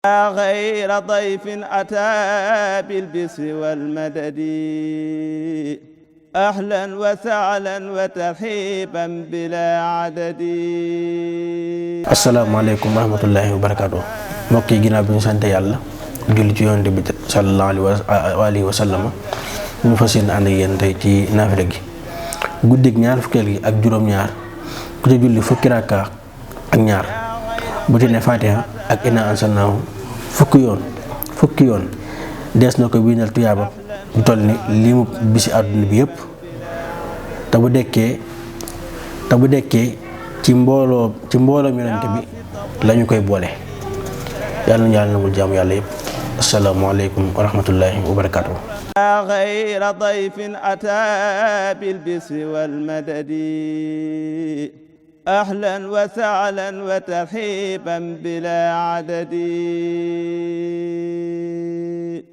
غير ضيف أتى بالبسر والمدد أهلا وسهلا وترحيبا بلا عدد. asalaamaaleykum wa rahmatullahi wa barakaatu. mbokk yi ginnaaw bi ñu sant yàlla julli ci yonent bi sallallahu alayhi wa sallam ñu fas yéene ànd ak yéen tey ci naafila gi guddig ñaar fukkeel gi ak juróom-ñaar ku ci julli fukki rakka ak ñaar bu ci ne Fatiha ak inna anzalnaahu fukki yoon dees na ko bindal tuyaaba bu toll ni limu bisi àdduna bi yëpp te bu dekkee ci mbooloo yonent bi lañu koy boole. yàlla na yàlla nangul jaamu yàlla yëpp. asalaamaaleykum wa rahmatullahi wa barakaatu. غير ضيف أتى بالبسر والمدد أهلا وسهلا وترحيبا بلا عدد.